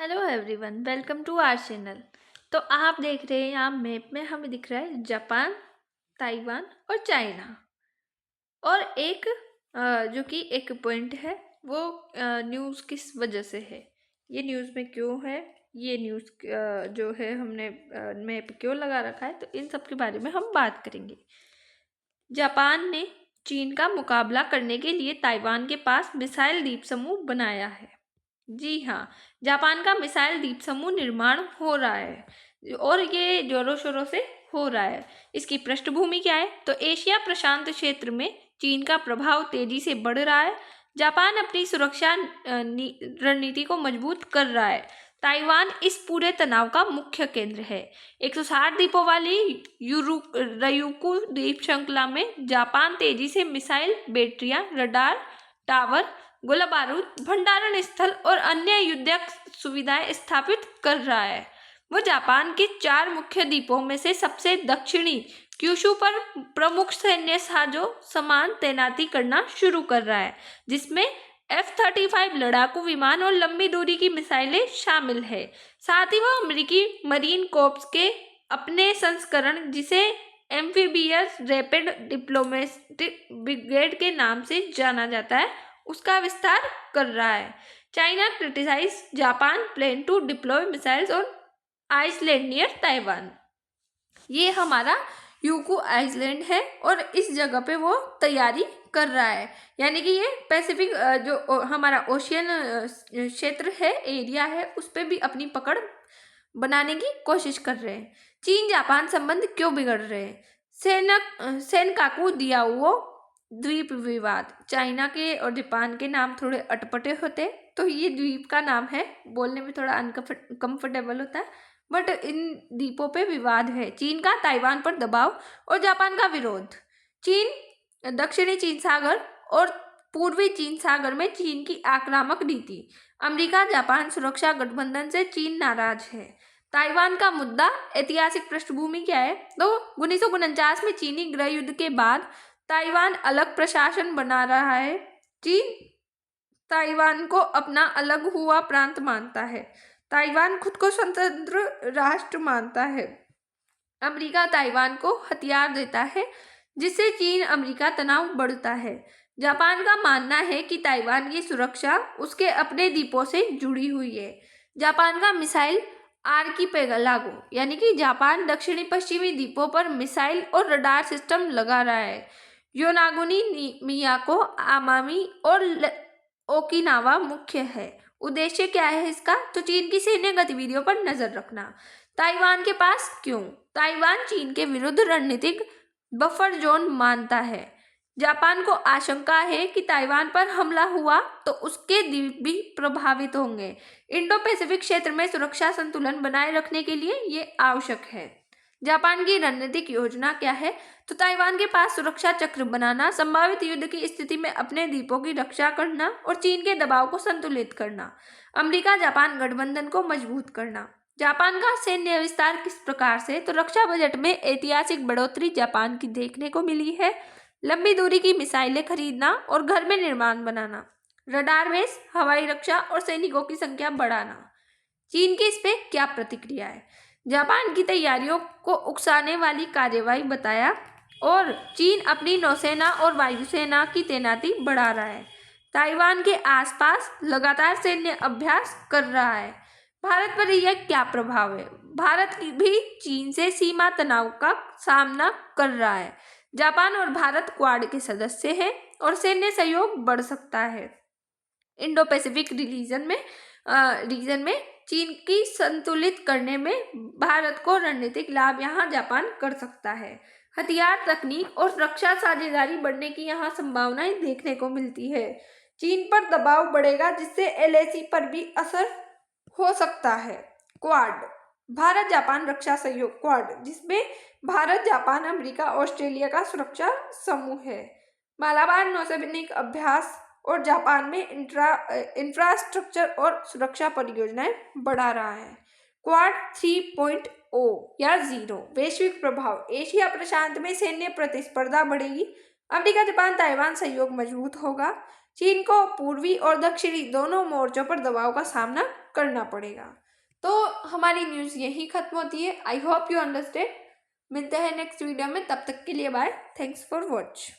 Hello everyone, welcome to our channel. तो आप देख रहे हैं यहाँ मैप में हमें दिख रहा है जापान, ताइवान और चाइना। और एक जो कि एक पॉइंट है वो न्यूज़ किस वजह से है, ये न्यूज़ में क्यों है, ये न्यूज़ जो है हमने मैप क्यों लगा रखा है, तो इन सब के बारे में हम बात करेंगे। जापान ने चीन का मुकाबला करने के लिए ताइवान के पास मिसाइल द्वीप समूह बनाया है। जी हाँ, जापान का मिसाइल द्वीप समूह निर्माण हो रहा है और ये जोरों शोरों से हो रहा है। इसकी पृष्ठभूमि क्या है? तो एशिया प्रशांत क्षेत्र में चीन का प्रभाव तेजी से बढ़ रहा है। जापान अपनी सुरक्षा रणनीति को मजबूत कर रहा है। ताइवान इस पूरे तनाव का मुख्य केंद्र है। 160 द्वीपों वाली रयूकु द्वीप श्रृंखला में जापान तेजी से मिसाइल, बैटरियां, रडार, टावर, गोला बारूद, भंडारण स्थल और अन्य युद्धक सुविधाएं स्थापित कर रहा है। वो जापान के 4 मुख्य द्वीपों में से सबसे दक्षिणी क्यूशू पर प्रमुख सैन्य साजो सामान तैनाती करना शुरू कर रहा है, जिसमें F-35 लड़ाकू विमान और लंबी दूरी की मिसाइलें शामिल है। साथ ही वह अमेरिकी मरीन कोर्प्स के अपने संस्करण, जिसे एम्फीबियस रैपिड डिप्लोमेटिक ब्रिगेड के नाम से जाना जाता है, उसका विस्तार कर रहा है। China criticise Japan plan to deploy missiles on island near Taiwan. ये हमारा यूकू आइसलैंड है और इस जगह पे वो तैयारी कर रहा है, यानी कि ये पैसिफिक जो हमारा ओशियन क्षेत्र है, एरिया है, उस पर भी अपनी पकड़ बनाने की कोशिश कर रहे हैं। चीन जापान संबंध क्यों बिगड़ रहे हैं? सेनकाकू दियाओ द्वीप विवाद। चाइना के और जापान के नाम थोड़े अटपटे होते, तो ये द्वीप का नाम है, बोलने में थोड़ा अनकंफर्टेबल होता है, बट इन द्वीपों पे विवाद है। चीन का ताइवान पर दबाव और जापान का विरोध। चीन दक्षिणी चीन सागर और पूर्वी चीन सागर में चीन की आक्रामक नीति। अमेरिका जापान सुरक्षा गठबंधन से चीन नाराज है। ताइवान का मुद्दा। ऐतिहासिक पृष्ठभूमि क्या है? तो 1949 में चीनी गृह युद्ध के बाद ताइवान अलग प्रशासन बना रहा है। चीन ताइवान को अपना अलग हुआ प्रांत मानता है। ताइवान खुद को स्वतंत्र राष्ट्र मानता है। अमेरिका ताइवान को हथियार देता है, जिससे चीन अमेरिका तनाव बढ़ता है। जापान का मानना है कि ताइवान की सुरक्षा उसके अपने द्वीपों से जुड़ी हुई है। जापान का मिसाइल आर्किपेलागो, यानी कि जापान दक्षिणी पश्चिमी द्वीपों पर मिसाइल और रडार सिस्टम लगा रहा है। योनागुनी, मियाको, आमामी और ओकिनावा मुख्य है। उद्देश्य क्या है इसका? तो चीन की सैन्य गतिविधियों पर नजर रखना। ताइवान के पास क्यों? ताइवान चीन के विरुद्ध रणनीतिक बफर जोन मानता है। जापान को आशंका है कि ताइवान पर हमला हुआ तो उसके द्वीप भी प्रभावित होंगे। इंडो पैसिफिक क्षेत्र में सुरक्षा संतुलन बनाए रखने के लिए ये आवश्यक है। जापान की रणनीतिक योजना क्या है? तो ताइवान के पास सुरक्षा चक्र बनाना, संभावित युद्ध की स्थिति में अपने द्वीपों की रक्षा करना और चीन के दबाव को संतुलित करना। अमेरिका जापान गठबंधन को मजबूत करना। जापान का सैन्य विस्तार किस प्रकार से? तो रक्षा बजट में ऐतिहासिक बढ़ोतरी जापान की देखने को मिली है। लंबी दूरी की मिसाइलें खरीदना और घर में निर्माण बनाना, रडार बेस, हवाई रक्षा और सैनिकों की संख्या बढ़ाना। चीन की इस पे क्या प्रतिक्रिया है? जापान की तैयारियों को उकसाने वाली कार्यवाही बताया और चीन अपनी नौसेना और वायुसेना की तैनाती बढ़ा रहा है। ताइवान के आसपास लगातार सैन्य अभ्यास कर रहा है। भारत पर यह क्या प्रभाव है? भारत भी चीन से सीमा तनाव का सामना कर रहा है। जापान और भारत क्वाड के सदस्य हैं और सैन्य सहयोग बढ़ सकता है। इंडो पैसिफिक रीजन में चीन की संतुलित करने में भारत को रणनीतिक लाभ यहाँ जापान कर सकता है। हथियार, तकनीक और रक्षा साझेदारी बढ़ने की यहाँ संभावनाएं देखने को मिलती है। चीन पर दबाव बढ़ेगा, जिससे LAC पर भी असर हो सकता है। क्वाड, भारत जापान रक्षा सहयोग क्वाड, जिसमें भारत, जापान, अमेरिका, ऑस्ट्रेलिया का सुरक्षा समूह है। मालाबार नौसैनिक अभ्यास और जापान में इंफ्रास्ट्रक्चर और सुरक्षा परियोजनाएं बढ़ा रहा है। क्वाड 3.0 या 0 वैश्विक प्रभाव। एशिया प्रशांत में सैन्य प्रतिस्पर्धा बढ़ेगी। अमेरिका जापान ताइवान सहयोग मजबूत होगा। चीन को पूर्वी और दक्षिणी दोनों मोर्चों पर दबाव का सामना करना पड़ेगा। तो हमारी न्यूज़ यही खत्म होती है। I hope you understand. मिलते हैं नेक्स्ट वीडियो में, तब तक के लिए बाय। Thanks for watch.